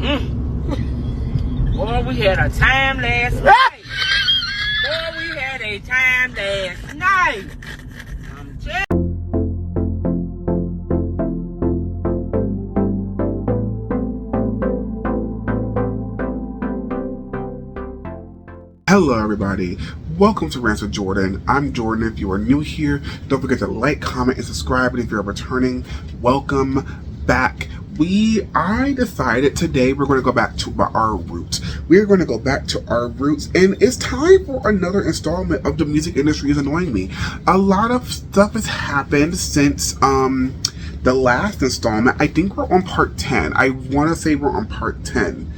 Boy, we had a time last night. Boy, we had a time last night. I'm just... Hello everybody, welcome to Rants with Jordan. I'm Jordan. If you are new here, don't forget to like, comment, and subscribe. And if you're returning, welcome back. I decided today we're going to go back to our roots. We're going to go back to our roots, and it's time for another installment of The Music Industry is Annoying Me. A lot of stuff has happened since the last installment. I think we're on part 10. I want to say we're on part 10.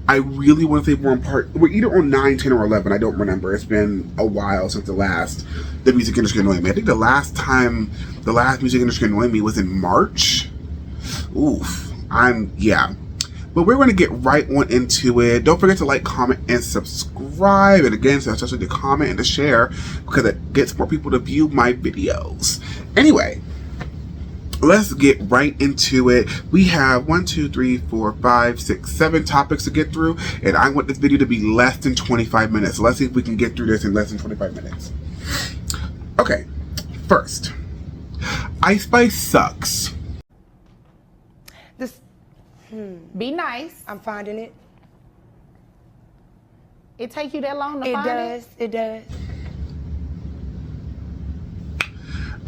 I really want to say we're either on 9, 10, or 11. I don't remember. It's been a while since the Music Industry Annoying Me. I think the last Music Industry Annoying Me was in March. Oof. Yeah. But we're going to get right on into it. Don't forget to like, comment, and subscribe. And again, especially to comment and to share, because it gets more people to view my videos. Anyway, let's get right into it. We have 1, 2, 3, 4, 5, 6, 7 topics to get through, and I want this video to be less than 25 minutes. So let's see if we can get through this in less than 25 minutes. Okay, first, Ice Spice sucks. Be nice. I'm finding it. It take you that long to find it? It does.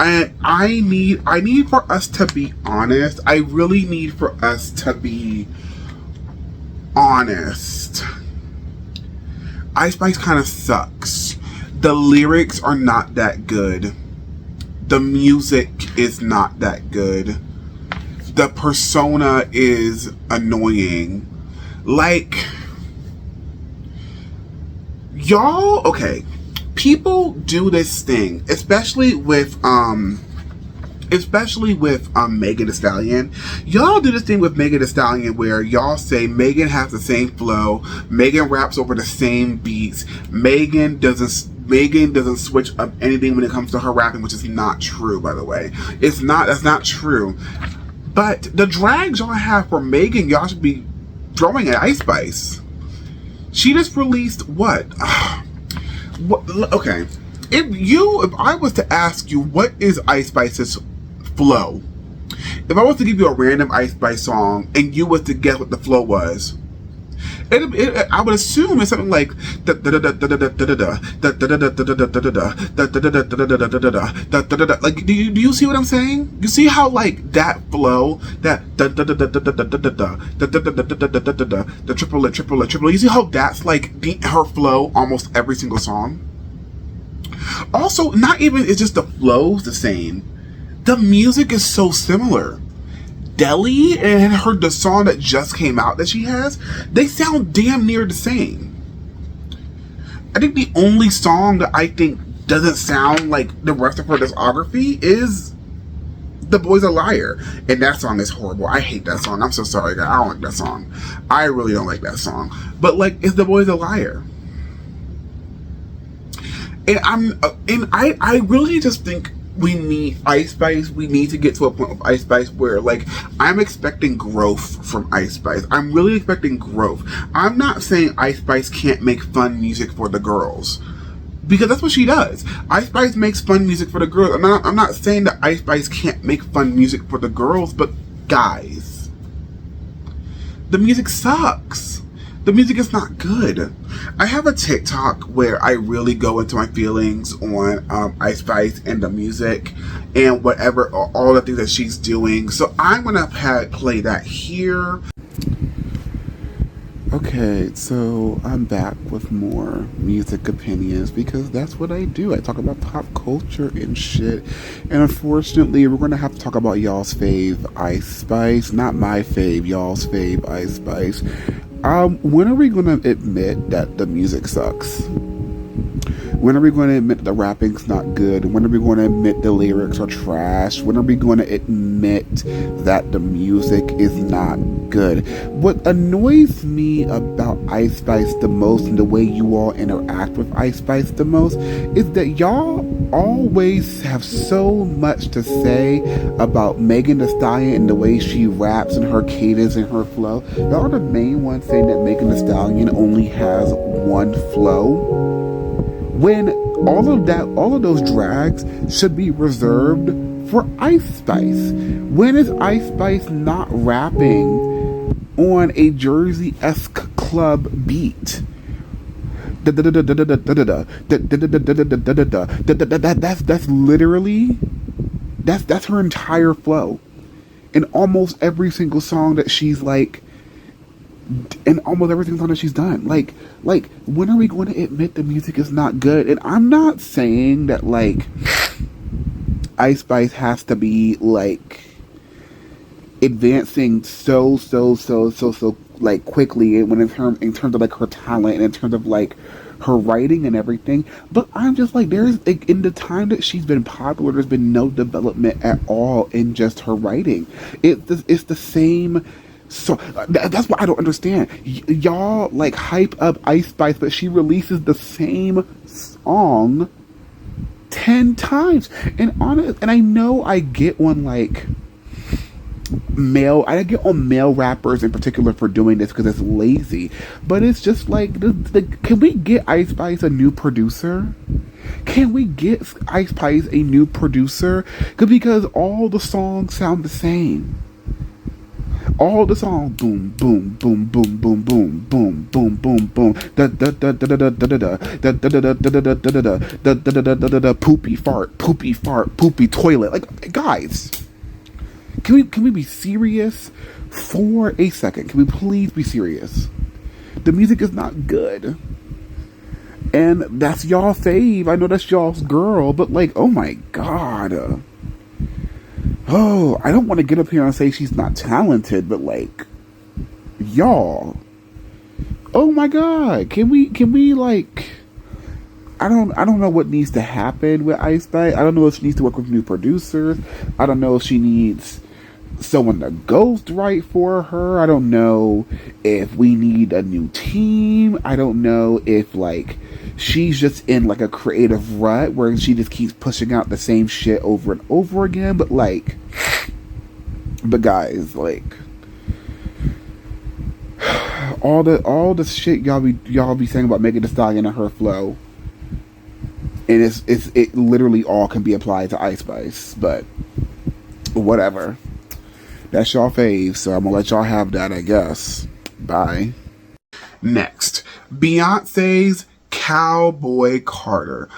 And I need for us to be honest. I really need for us to be honest. Ice Spice kind of sucks. The lyrics are not that good. The music is not that good. The persona is annoying. Like, y'all, okay. People do this thing, especially with Megan Thee Stallion. Y'all do this thing with Megan Thee Stallion where y'all say Megan has the same flow, Megan raps over the same beats, Megan doesn't switch up anything when it comes to her rapping, which is not true, by the way. That's not true. But the drags y'all have for Megan, y'all should be throwing at Ice Spice. She just released what? Okay, if I was to ask you what is Ice Spice's flow, if I was to give you a random Ice Spice song and you was to guess what the flow was, I would assume it's something like like, do you see what I'm saying? You see how like that flow, that the triple, you see how that's like her flow almost every single song? Also, not even is just the flows the same, the music is so similar. Deli and the song that just came out that she has, they sound damn near the same. I think the only song that I think doesn't sound like the rest of her discography is The Boy's a Liar. And that song is horrible. I hate that song. I'm so sorry, guys. I don't like that song. I really don't like that song. But like, it's The Boy's a Liar. And I really just think we need Ice Spice. We need to get to a point with Ice Spice where, like, I'm expecting growth from Ice Spice. I'm really expecting growth. I'm not saying Ice Spice can't make fun music for the girls, because that's what she does. Ice Spice makes fun music for the girls. I'm not saying that Ice Spice can't make fun music for the girls, but guys, the music sucks. The music is not good. I have a TikTok where I really go into my feelings on Ice Spice and the music and whatever, all the things that she's doing. So I'm gonna play that here. Okay, so I'm back with more music opinions because that's what I do. I talk about pop culture and shit. And unfortunately, we're gonna have to talk about y'all's fave Ice Spice. Not my fave, y'all's fave Ice Spice. When are we gonna admit that the music sucks? When are we going to admit the rapping's not good? When are we going to admit the lyrics are trash? When are we going to admit that the music is not good? What annoys me about Ice Spice the most and the way you all interact with Ice Spice the most is that y'all always have so much to say about Megan Thee Stallion and the way she raps and her cadence and her flow. Y'all are the main ones saying that Megan Thee Stallion only has one flow, when all of those drags should be reserved for Ice Spice. When is Ice Spice not rapping on a Jersey-esque club beat? That's literally that's her entire flow in almost every single song that she's like, in almost every single song that she's done. Like when are we going to admit the music is not good? And I'm not saying that like Ice Spice has to be like advancing so like quickly when in terms of like her talent and in terms of like her writing and everything, but I'm just like, there's like, in the time that she's been popular, there's been no development at all in just her writing. It's the same. So that's what I don't understand. Y'all like hype up Ice Spice, but she releases the same song 10 times. And I know I get on like I get on male rappers in particular for doing this because it's lazy, but it's just like, can we get Ice Spice a new producer? Can we get Ice Spice a new producer? Because all the songs sound the same. All the songs, boom, boom, boom, boom, boom, boom, boom, boom, boom, boom, da da da da da da da da da da da da da da da da, poopy fart, poopy toilet. Like, guys, can we be serious for a second? Can we please be serious? The music is not good, and that's y'all fave. I know that's y'all's girl, but like, oh my god. Oh, I don't want to get up here and say she's not talented, but like, y'all, oh my god, can we like, I don't know what needs to happen with Ice Spice. I don't know if she needs to work with new producers. I don't know if she needs someone to ghostwrite for her. I don't know if we need a new team. I don't know if like she's just in like a creative rut where she just keeps pushing out the same shit over and over again. But guys, like, all the shit y'all be saying about Megan Thee Stallion and her flow, and it literally all can be applied to Ice Spice, but whatever. That's y'all fave, so I'm gonna let y'all have that, I guess. Bye. Next, Beyonce's Cowboy Carter.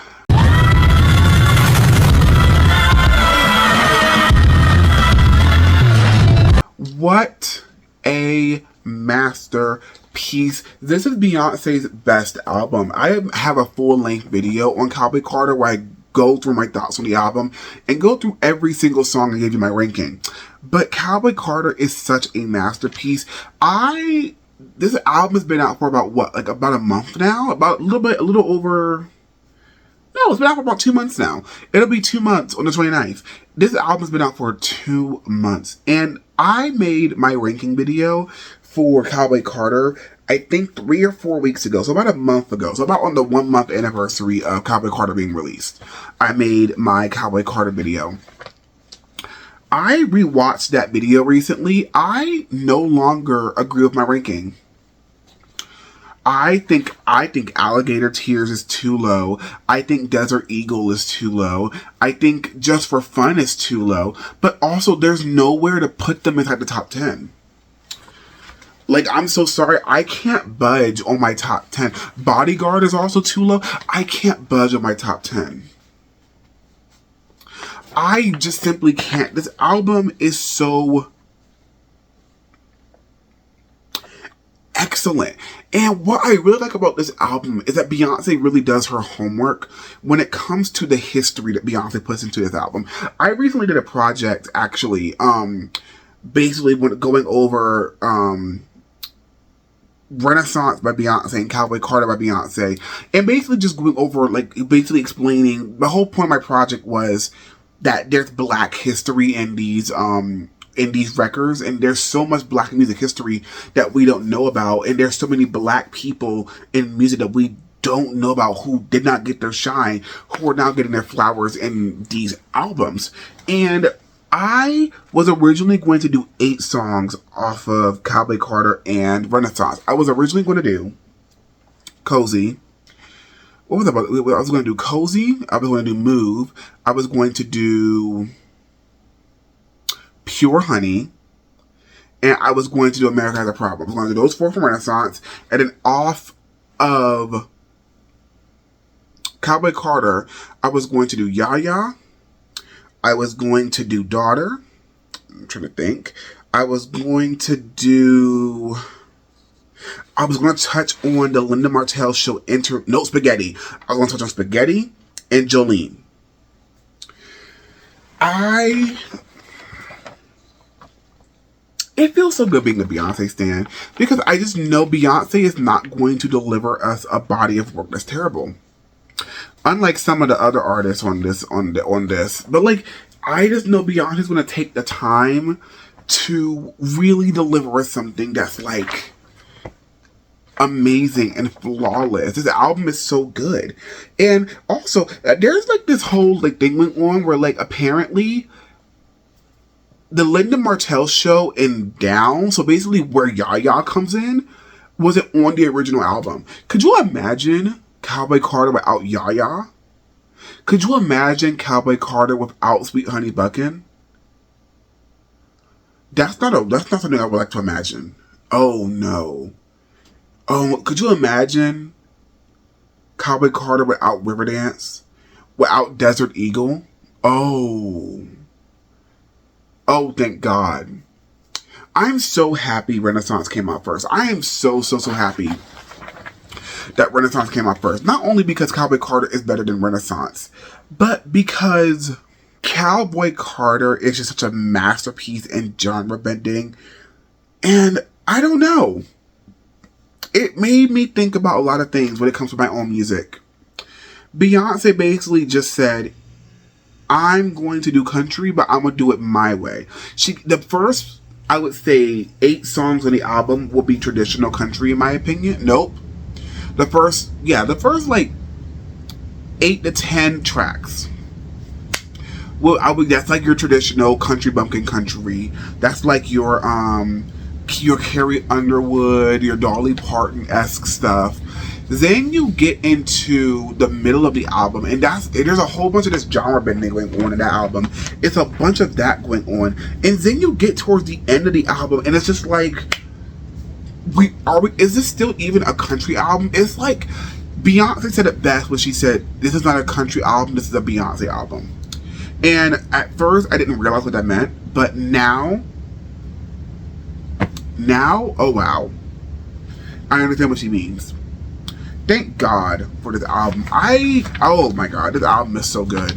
What a masterpiece. This is Beyonce's best album. I have a full-length video on Cowboy Carter where I go through my thoughts on the album and go through every single song and give you my ranking. But Cowboy Carter is such a masterpiece. This album has been out for about about a month now? About a little over. No, it's been out for about 2 months now. It'll be 2 months on the 29th. This album has been out for 2 months. And I made my ranking video for Cowboy Carter, I think 3 or 4 weeks ago. So about a month ago. So about on the 1 month anniversary of Cowboy Carter being released. I made my Cowboy Carter video. I rewatched that video recently. I no longer agree with my ranking. I think Alligator Tears is too low. I think Desert Eagle is too low. I think Just for Fun is too low. But also, there's nowhere to put them inside the top 10. Like, I'm so sorry. I can't budge on my top 10. Bodyguard is also too low. I can't budge on my top 10. I just simply can't. This album is so excellent. And what I really like about this album is that Beyonce really does her homework when it comes to the history that Beyonce puts into this album. I recently did a project, actually, basically going over Renaissance by Beyonce and Cowboy Carter by Beyonce, and basically just going over, like, basically explaining the whole point of my project was that there's Black history in these records, and there's so much Black music history that we don't know about, and there's so many Black people in music that we don't know about who did not get their shine, who are now getting their flowers in these albums. And I was originally going to do 8 songs off of Cowboy Carter and Renaissance. I was originally going to do Cozy. What was that about? I was going to do Cozy. I was going to do Move. I was going to do Pure Honey. And I was going to do America Has a Problem. I was going to do those 4 from Renaissance. And then off of Cowboy Carter, I was going to do Yaya. I was going to do Daughter. I'm trying to think. I was going to touch on the Linda Martell show Spaghetti. I was going to touch on Spaghetti and Jolene. It feels so good being a Beyonce stan because I just know Beyonce is not going to deliver us a body of work that's terrible. Unlike some of the other artists on this, but like, I just know Beyonce's going to take the time to really deliver us something that's like amazing and flawless. This album is so good. And also, there's like this whole like thing going on where like apparently the Linda Martell show in Down, so basically where Yaya comes in, wasn't on the original album. Could you imagine Cowboy Carter without Yaya? Could you imagine Cowboy Carter without Sweet Honey Buckin'? That's not something I would like to imagine. Oh no. Oh, could you imagine Cowboy Carter without Riverdance? Without Desert Eagle? Oh, thank God. I'm so happy Renaissance came out first. I am so happy that Renaissance came out first. Not only because Cowboy Carter is better than Renaissance, but because Cowboy Carter is just such a masterpiece in genre bending. And I don't know. It made me think about a lot of things when it comes to my own music. Beyonce basically just said, I'm going to do country, but I'm going to do it my way. The first, I would say, 8 songs on the album will be traditional country in my opinion. Nope. The first like 8 to 10 tracks. That's like your traditional country bumpkin country. That's like your Carrie Underwood, your Dolly Parton-esque stuff. Then you get into the middle of the album, and there's a whole bunch of this genre bending going on in that album. It's a bunch of that going on, and then you get towards the end of the album, and it's just like, is this still even a country album? It's like Beyonce said it best when she said, this is not a country album, this is a Beyonce album. And at first I didn't realize what that meant, but now, oh wow, I understand what she means. Thank God for this album. Oh my God, this album is so good.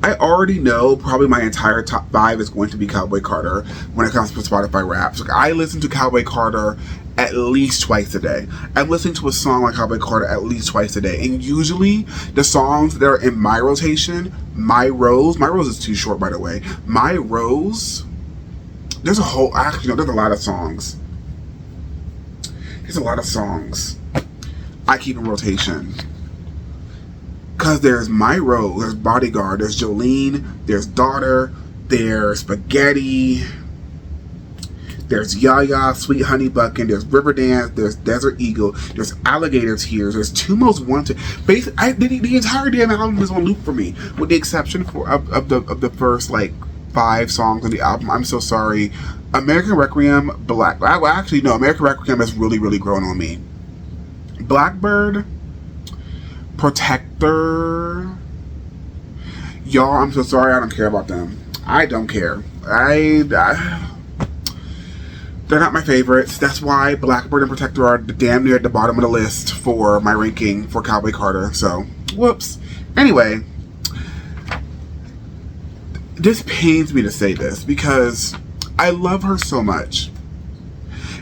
I already know probably my entire top 5 is going to be Cowboy Carter when it comes to Spotify Wraps. Like, I listen to Cowboy Carter at least twice a day. I'm listening to a song like Cowboy Carter at least twice a day. And usually the songs that are in my rotation, My Rose is too short, by the way. My Rose, there's a lot of songs. There's a lot of songs I keep in rotation. Because there's My Rose, there's Bodyguard, there's Jolene, there's Daughter, there's Spaghetti, there's Yaya, Sweet Honey Buckin', there's Riverdance, there's Desert Eagle, there's Alligator Tears, there's Two Most Wanted. Basically, the entire damn album is on loop for me, with the exception of the first like 5 songs on the album. I'm so sorry. American Requiem, American Requiem has really, really grown on me. Blackbird, Protector, y'all, I'm so sorry, I don't care about them. I don't care. They're not my favorites. That's why Blackbird and Protector are damn near at the bottom of the list for my ranking for Cowboy Carter. So, whoops. Anyway, this pains me to say this because I love her so much.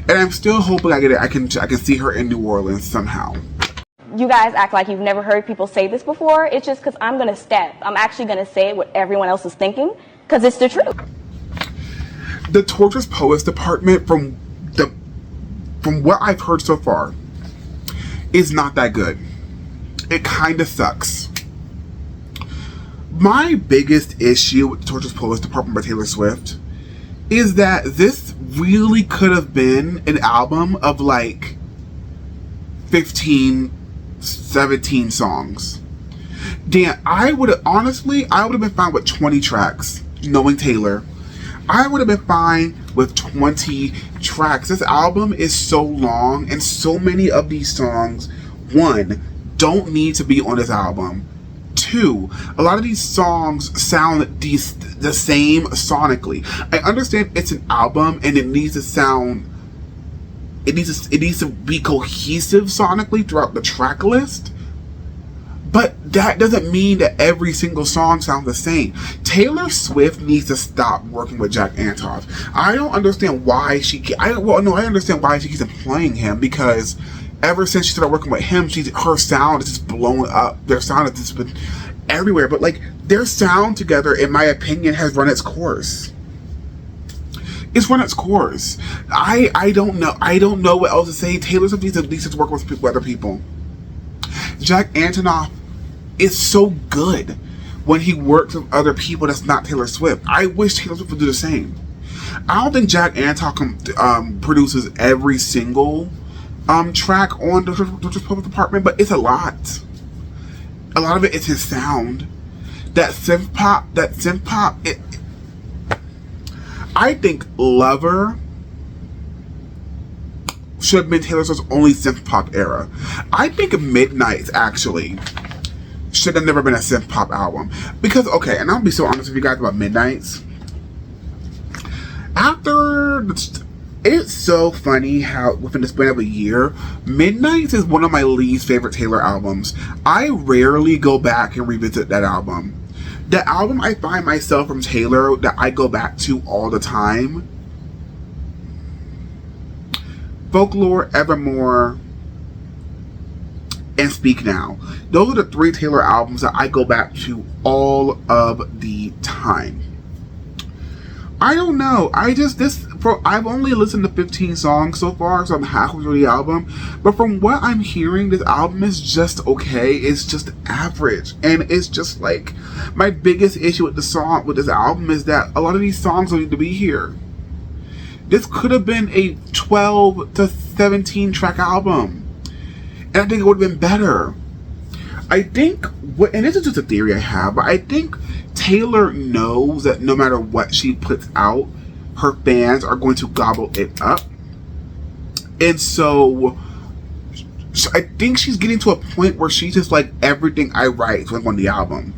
And I'm still hoping I get it. I can see her in New Orleans somehow. You guys act like you've never heard people say this before. It's just because I'm going to step. I'm actually going to say what everyone else is thinking because it's the truth. The Torturous Poets department, from what I've heard so far, is not that good. It kind of sucks. My biggest issue with the Torturous Poets department by Taylor Swift is that this really could have been an album of like 15, 17 songs. Dan, I would have been fine with 20 tracks, knowing Taylor. I would have been fine with 20 tracks. This album is so long, and so many of these songs, one, don't need to be on this album. Two, a lot of these songs sound the same sonically. I understand it's an album and it needs to sound, it needs to be cohesive sonically throughout the track list. But that doesn't mean that every single song sounds the same. Taylor Swift needs to stop working with Jack Antonoff. I don't understand why I understand why she keeps employing him, because ever since she started working with him, her sound is just blown up. Their sound has just been everywhere. But like, their sound together, in my opinion, has run its course. It's run its course. I don't know what else to say. Taylor Swift needs to work with other people. Jack Antonoff is so good when he works with other people that's not Taylor Swift. I wish Taylor Swift would do the same. I don't think Jack Antonoff produces every single track on the Torturous Poets department, but it's a lot. A lot of it is his sound. That synth pop, I think Lover should have been Taylor Swift's only synth pop era. I think Midnights actually should have never been a synth pop album. Because, okay, and I'll be so honest with you guys about Midnights. It's so funny how within the span of a year, Midnights is one of my least favorite Taylor albums. I rarely go back and revisit that album. The album I find myself from Taylor that I go back to all the time: Folklore, Evermore, and Speak Now. Those are the 3 Taylor albums that I go back to all of the time. I don't know. I've only listened to 15 songs so far, so I'm halfway through the album. But from what I'm hearing, this album is just okay. It's just average. And it's just like, my biggest issue with this album is that a lot of these songs don't need to be here. This could have been a 12 to 17 track album. And I think it would have been better. I think, and this is just a theory I have, but I think Taylor knows that no matter what she puts out, her fans are going to gobble it up. And so I think she's getting to a point where she's just like, everything I write is on the album.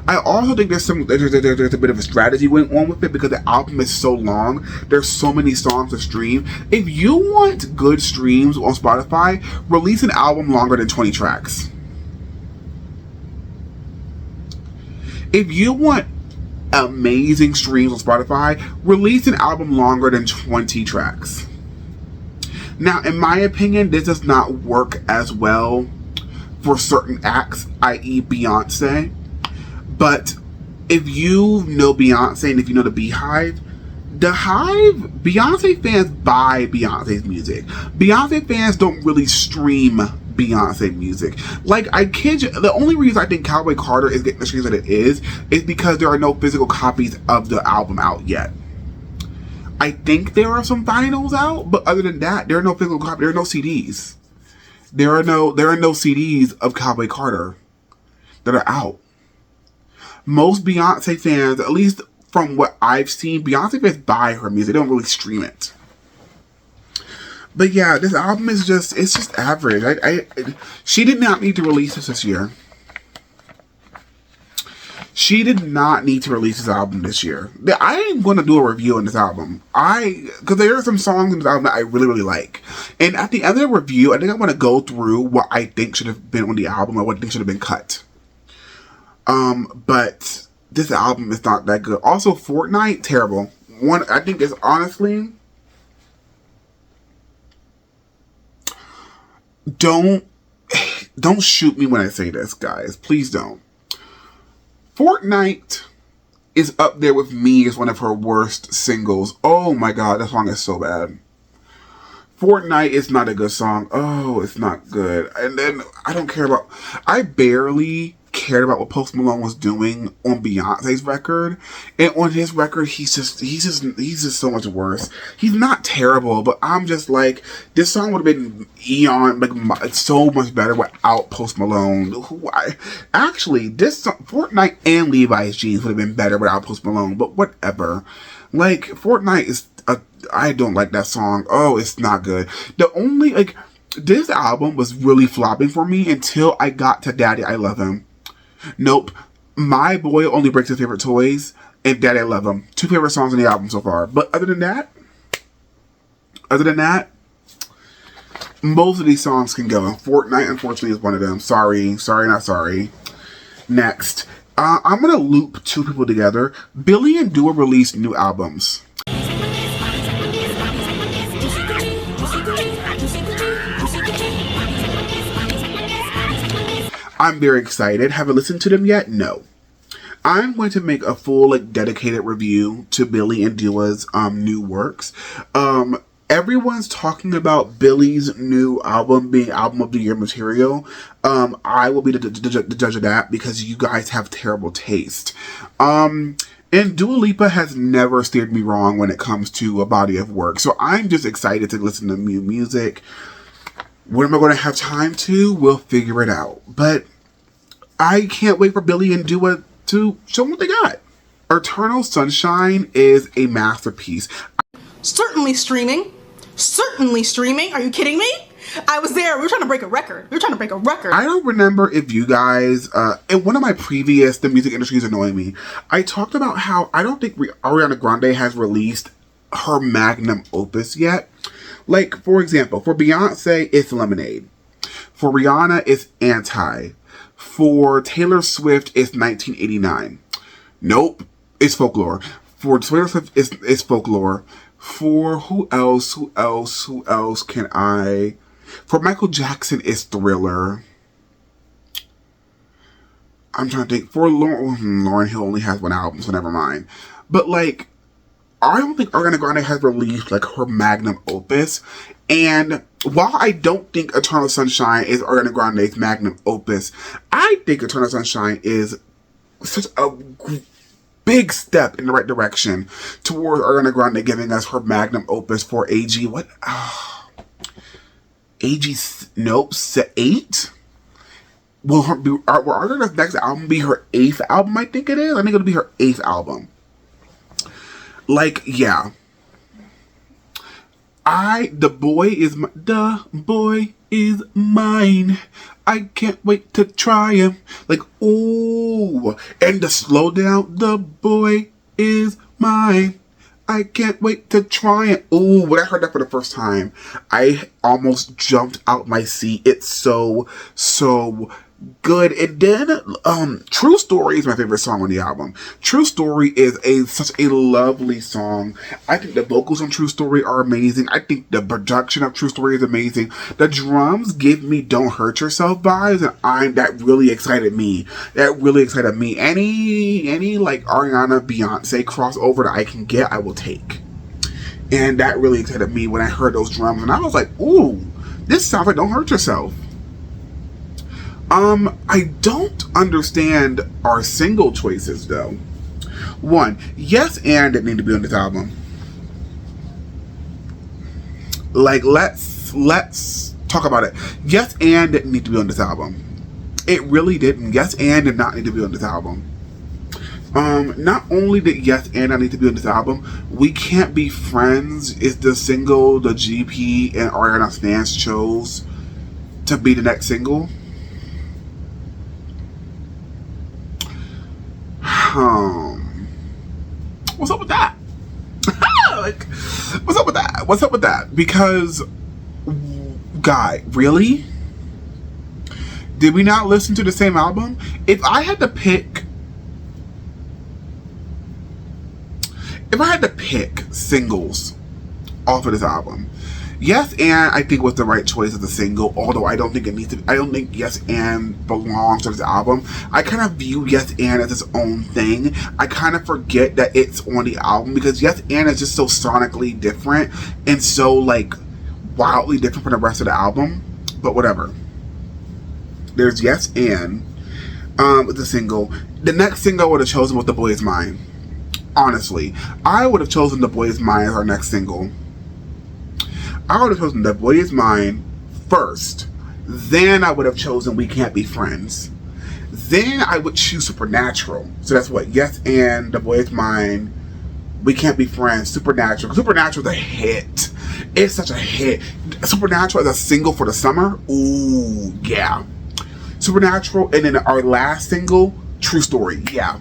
I also think there's a bit of a strategy going on with it, because the album is so long. There's so many songs to stream. If you want good streams on Spotify, release an album longer than 20 tracks. If you want amazing streams on Spotify, release an album longer than 20 tracks. Now, in my opinion, this does not work as well for certain acts, i.e. Beyonce. But if you know Beyonce and if you know the Beehive, Beyonce fans buy Beyonce's music. Beyonce fans don't really stream Beyonce music. Like, I kid you, the only reason I think Cowboy Carter is getting the streams that it is because there are no physical copies of the album out yet. I think there are some vinyls out, but other than that, there are no physical copies. There are no CDs. There are no CDs of Cowboy Carter that are out. Most Beyonce fans, at least from what I've seen, Beyonce fans buy her music. They don't really stream it. But yeah, this album is just average. She did not need to release this year. She did not need to release this album this year. I am going to do a review on this album. Because there are some songs in this album that I really, really like. And at the end of the review, I think I want to go through what I think should have been on the album or what I think should have been cut. But this album is not that good. Also, Fortnite, terrible. I think it's honestly don't shoot me when I say this, guys. Please don't. Fortnite is up there with me as one of her worst singles. Oh my god, that song is so bad. Fortnite is not a good song. Oh, it's not good. And then I barely cared about what Post Malone was doing on Beyonce's record. And on his record, he's just so much worse. He's not terrible, but I'm just like, this song would have been so much better without Post Malone. This song, Fortnite and Levi's Jeans would have been better without Post Malone, but whatever. Like, Fortnite is I don't like that song. Oh, it's not good. This album was really flopping for me until I got to Daddy I Love Him. Nope. My Boy Only Breaks His Favorite Toys and Daddy I Love Him. 2 favorite songs on the album so far. But other than that, most of these songs can go. And Fortnite, unfortunately, is one of them. Sorry, not sorry. Next. I'm going to loop 2 people together. Billie and Dua released new albums. I'm very excited. Have I listened to them yet? No. I'm going to make a full, dedicated review to Billie and Dua's new works. Everyone's talking about Billie's new album being album of the year material. I will be the judge of that because you guys have terrible taste. And Dua Lipa has never steered me wrong when it comes to a body of work. So I'm just excited to listen to new music. When am I going to have time to? We'll figure it out. But I can't wait for Billie and Dua to show what they got. Eternal Sunshine is a masterpiece. Certainly streaming. Are you kidding me? I was there. We were trying to break a record. I don't remember if you guys, in one of my previous The Music Industry is Annoying Me, I talked about how I don't think Ariana Grande has released her magnum opus yet. For example, for Beyonce, it's Lemonade. For Rihanna, it's Anti. For Taylor Swift, it's 1989. Nope, it's Folklore. For Taylor Swift, it's Folklore. For who else can I... For Michael Jackson, it's Thriller. I'm trying to think. For Lauryn Hill only has one album, so never mind. But I don't think Ariana Grande has released her magnum opus. And while I don't think Eternal Sunshine is Ariana Grande's magnum opus, I think Eternal Sunshine is such a big step in the right direction towards Ariana Grande giving us her magnum opus for AG. What? AG, nope, 8? Will Ariana's next album be her 8th album? I think it is. I think it'll be her 8th album. Yeah. The boy is mine. I can't wait to try him. Ooh. And the slow down, the boy is mine. I can't wait to try it. Ooh, when I heard that for the first time, I almost jumped out my seat. It's so good. And then, True Story is my favorite song on the album. True Story is such a lovely song. I think the vocals on True Story are amazing. I think the production of True Story is amazing. The drums give me Don't Hurt Yourself vibes, and that really excited me. Any Ariana Beyonce crossover that I can get, I will take. And that really excited me when I heard those drums, and I was like, ooh, this sounds like Don't Hurt Yourself. I don't understand our single choices though. One, Yes and didn't need to be on this album. Let's talk about it. Yes and didn't need to be on this album. It really didn't. Yes and did not need to be on this album. Not only did Yes and not need to be on this album, We Can't Be Friends is the single the GP and Ariana's fans chose to be the next single. What's up with that? What's up with that? Because, guy, really? Did we not listen to the same album? If I had to pick singles off of this album, Yes and I think was the right choice as a single, although I don't think it needs to. I don't think Yes and belongs to this album. I kind of view Yes and as its own thing. I kind of forget that it's on the album because Yes and is just so sonically different and so like wildly different from the rest of the album. But whatever. There's Yes and the single. The next single I would have chosen was The Boy Is Mine. Honestly, I would have chosen The Boy Is Mine as our next single. I would have chosen The Boy Is Mine first. Then I would have chosen We Can't Be Friends. Then I would choose Supernatural. So that's what? Yes and The Boy Is Mine, We Can't Be Friends, Supernatural. Supernatural is a hit. It's such a hit. Supernatural is a single for the summer. Ooh, yeah. Supernatural, and then our last single, True Story. Yeah.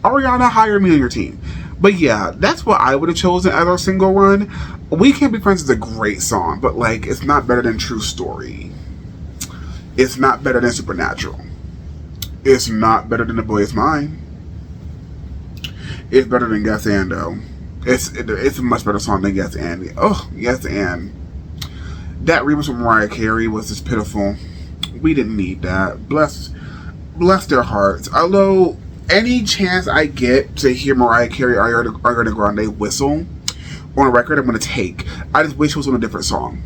Ariana, hire me on your team. But yeah, that's what I would have chosen as our single run. We Can't Be Friends is a great song, but like, it's not better than True Story. It's not better than Supernatural. It's not better than The Boy Is Mine. It's better than Yes and though. It's a much better song than Yes and. Oh, Yes and. That remix from Mariah Carey was just pitiful. We didn't need that. Bless their hearts. Although, any chance I get to hear Mariah Carey or Ariana Grande whistle on a record, I'm going to take. I just wish it was on a different song.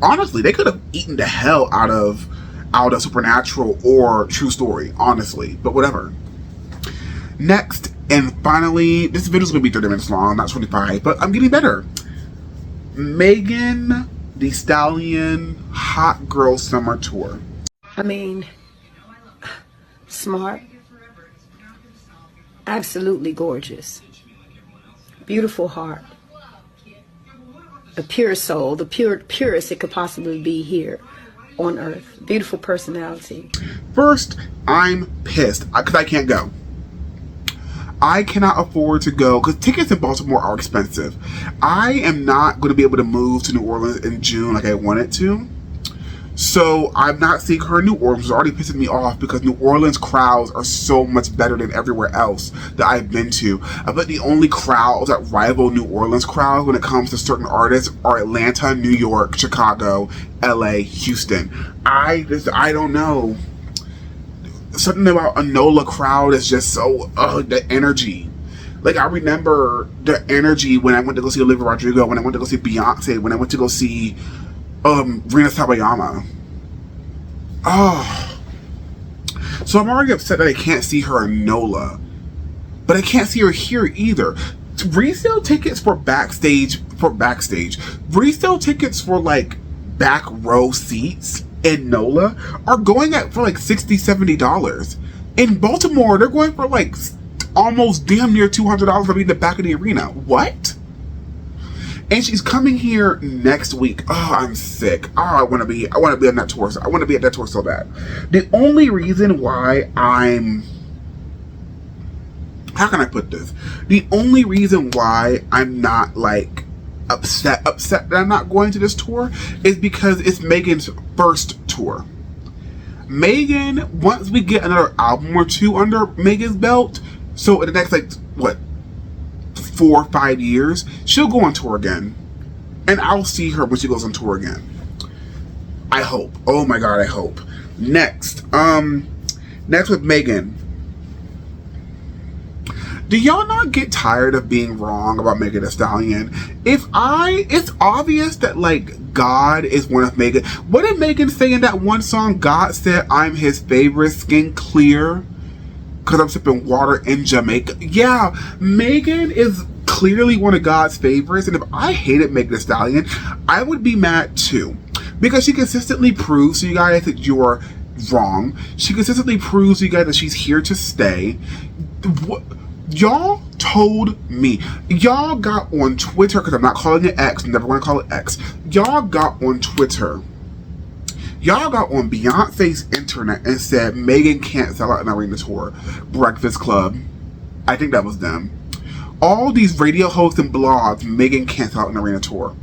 Honestly, they could have eaten the hell out of Supernatural or True Story, honestly. But whatever. Next, and finally, this video is going to be 30 minutes long, not 25, but I'm getting better. Megan Thee Stallion Hot Girl Summer Tour. I mean, smart, absolutely gorgeous, beautiful heart, a pure soul, the purest it could possibly be here on earth. Beautiful personality. First, I'm pissed because I can't go. I cannot afford to go because tickets in Baltimore are expensive. I am not going to be able to move to New Orleans in June like I wanted to. So I'm not seeing her in New Orleans, which is already pissing me off because New Orleans crowds are so much better than everywhere else that I've been to. I bet the only crowds that rival New Orleans crowds when it comes to certain artists are Atlanta, New York, Chicago, LA, Houston. I don't know. Something about a NOLA crowd is just so, the energy. Like, I remember the energy when I went to go see Olivia Rodrigo, when I went to go see Beyonce, when I went to go see Rina Sawayama. Oh. So I'm already upset that I can't see her in NOLA. But I can't see her here either. Resale tickets for backstage. Resale tickets for, like, back row seats in NOLA are going at for like $60, $70. In Baltimore, they're going for like almost damn near $200 for being the back of the arena. What? And she's coming here next week. Oh, I'm sick. Oh, I want to be on that tour. I want to be at that tour so bad. The only reason why how can I put this? The only reason why I'm not like upset that I'm not going to this tour is because it's Megan's first tour. Megan, once we get another album or two under Megan's belt, so in the next like what 4 or 5 years, she'll go on tour again, and I'll see her when she goes on tour again. I hope. Oh my god, I hope. Next with Megan. Do y'all not get tired of being wrong about Megan Thee Stallion? It's obvious that like God is one of Megan. What did Megan say in that one song? God said I'm his favorite, skin clear, cause I'm sipping water in Jamaica. Yeah, Megan is clearly one of God's favorites, and if I hated Megan Thee Stallion, I would be mad too. Because she consistently proves to you guys that you're wrong. She consistently proves to you guys that she's here to stay. Y'all told me. Y'all got on Twitter, because I'm not calling it X, I'm never going to call it X. Y'all got on Twitter. Y'all got on Beyonce's internet and said Megan can't sell out an arena tour. Breakfast Club. I think that was them. All these radio hosts and blogs, Megan can't sell out an arena tour.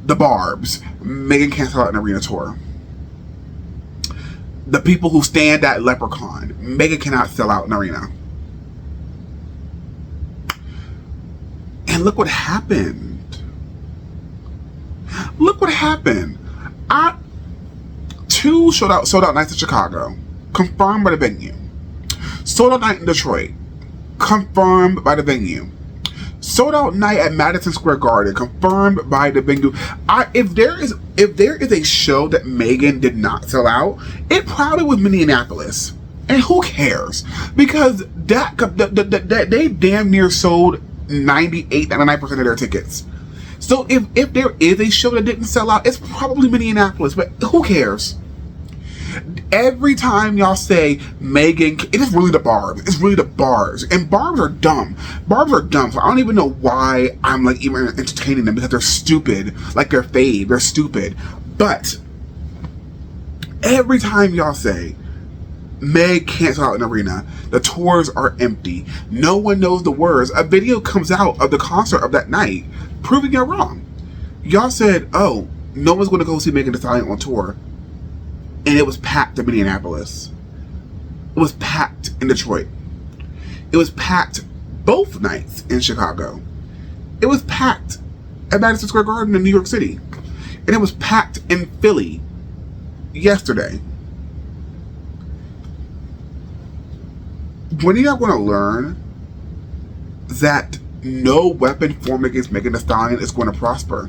The Barbs, Megan can't sell out an arena tour. The people who stand at Leprechaun, Megan cannot sell out an arena. And look what happened. what happened. Two sold out nights in Chicago, confirmed by the venue. Sold out night in Detroit, confirmed by the venue. Sold out night at Madison Square Garden, confirmed by the venue. If there is a show that Megan did not sell out, it probably was Minneapolis. And who cares? Because they damn near sold 98-99% of their tickets. So if there is a show that didn't sell out, it's probably Minneapolis. But who cares? Every time y'all say Megan, it is really the barbs. It's really the barbs. And barbs are dumb. Barbs are dumb. So I don't even know why I'm like even entertaining them, because they're stupid. Like their fave. They're stupid. But every time y'all say Meg can't sell out an arena, the tours are empty, no one knows the words, a video comes out of the concert of that night proving you're wrong. Y'all said, oh, no one's going to go see Megan Thee Stallion on tour. And it was packed in Minneapolis. It was packed in Detroit. It was packed both nights in Chicago. It was packed at Madison Square Garden in New York City. And it was packed in Philly yesterday. When are y'all going to learn that no weapon formed against Megan Thee Stallion is going to prosper?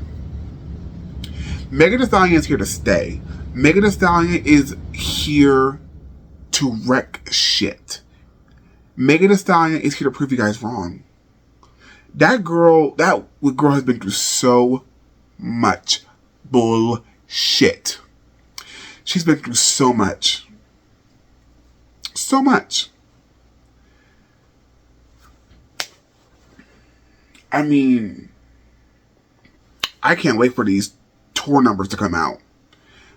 Megan Thee Stallion is here to stay. Megan Thee Stallion is here to wreck shit. Megan Thee Stallion is here to prove you guys wrong. That girl has been through so much bullshit. She's been through so much. So much. I mean, I can't wait for these tour numbers to come out.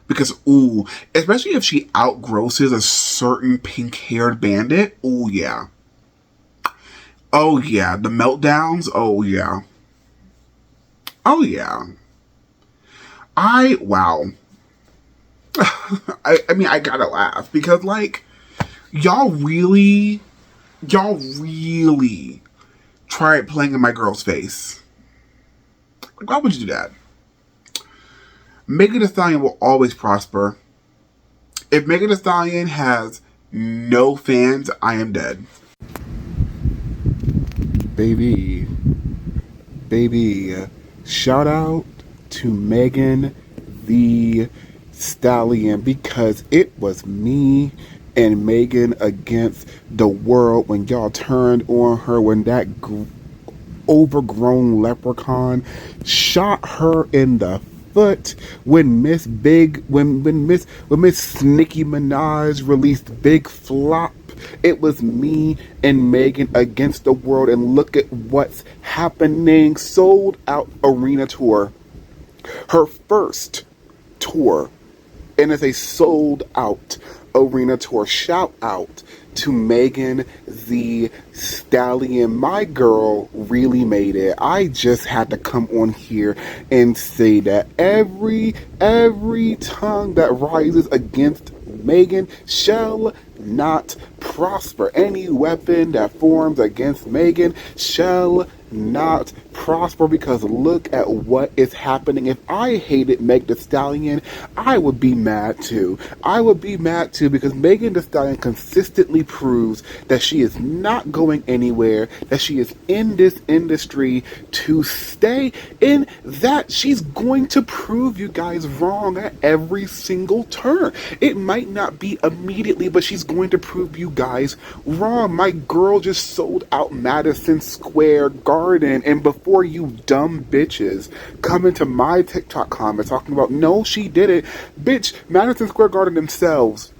Because, ooh, especially if she outgrosses a certain pink-haired bandit, ooh, yeah. Oh, yeah. The meltdowns, oh, yeah. Oh, yeah. Wow. I mean, I gotta laugh. Because, like, y'all really tried playing in my girl's face. Like, why would you do that? Megan Thee Stallion will always prosper. If Megan Thee Stallion has no fans, I am dead. Baby, shout out to Megan Thee Stallion, because it was me and Megan against the world when y'all turned on her, when that overgrown leprechaun shot her in the foot, when Miss Nicki Minaj released Big Flop. It was me and Megan against the world, and look at what's happening. Sold out arena tour. Her first tour, and it's a sold out arena tour. Shout out to Megan Thee Stallion. My girl really made it. I just had to come on here and say that every tongue that rises against Megan shall not prosper. Any weapon that forms against Megan shall not prosper, because look at what is happening. If I hated Meg Thee Stallion, I would be mad too. I would be mad too, because Megan Thee Stallion consistently proves that she is not going anywhere, that she is in this industry to stay, in that she's going to prove you guys wrong at every single turn. It might not be immediately, but she's going to prove you guys wrong. My girl just sold out Madison Square Garden, and before you dumb bitches come into my TikTok comments talking about, no, she did it. Bitch, Madison Square Garden themselves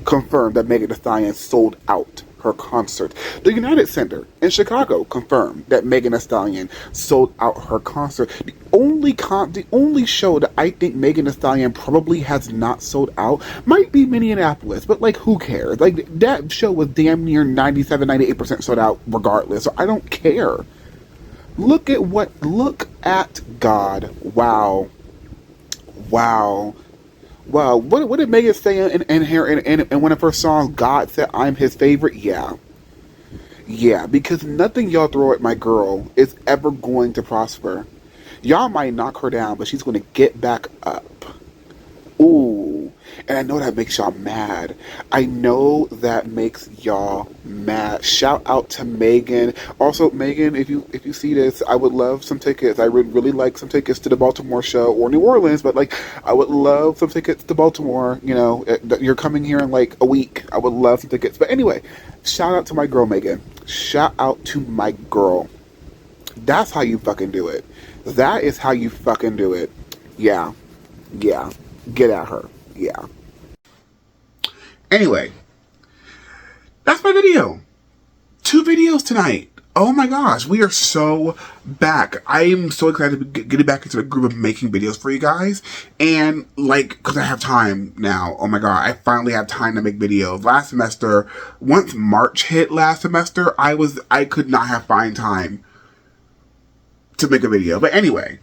confirmed that Megan Thee Stallion sold out her concert. The United Center in Chicago confirmed that Megan Thee Stallion sold out her concert. The only show that I think Megan Thee Stallion probably has not sold out might be Minneapolis, but like, who cares? Like, that show was damn near 97-98% sold out regardless, so I don't care. Look at God. Wow. Wow, what did Megan say in one of her songs? God said I'm his favorite. Yeah, because nothing y'all throw at my girl is ever going to prosper. Y'all might knock her down, but she's going to get back up. Ooh, and I know that makes y'all mad. I know that makes y'all mad. Shout out to Megan. Also, Megan, if you see this, I would love some tickets. I would really like some tickets to the Baltimore show or New Orleans, but like, I would love some tickets to Baltimore. You know, you're coming here in like a week. I would love some tickets. But anyway, shout out to my girl Megan. Shout out to my girl. That's how you fucking do it. That is how you fucking do it. Yeah. Get at her. Yeah. Anyway, that's my video. 2 videos tonight. Oh my gosh, we are so back. I am so excited to be getting back into the groove of making videos for you guys. And like, because I have time now. Oh my god, I finally have time to make videos. Last semester, once March hit last semester, I could not find time to make a video. But anyway,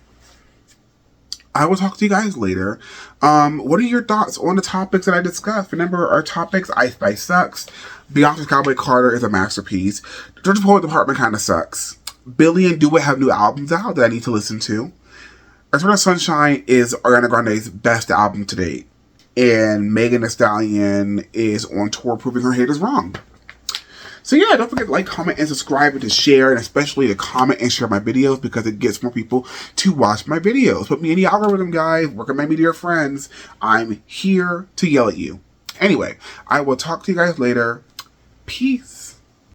I will talk to you guys later. What are your thoughts on the topics that I discussed? Remember, our topics: Ice Spice sucks. Beyonce's Cowboy Carter is a masterpiece. The Georgia Poet Department kind of sucks. Billie and Do It have new albums out that I need to listen to. Eternal Sunshine is Ariana Grande's best album to date. And Megan Thee Stallion is on tour proving her haters wrong. So yeah, don't forget to like, comment, and subscribe, and to share, and especially to comment and share my videos because it gets more people to watch my videos. Put me in the algorithm, guys. Recommend me to your friends. I'm here to yell at you. Anyway, I will talk to you guys later. Peace.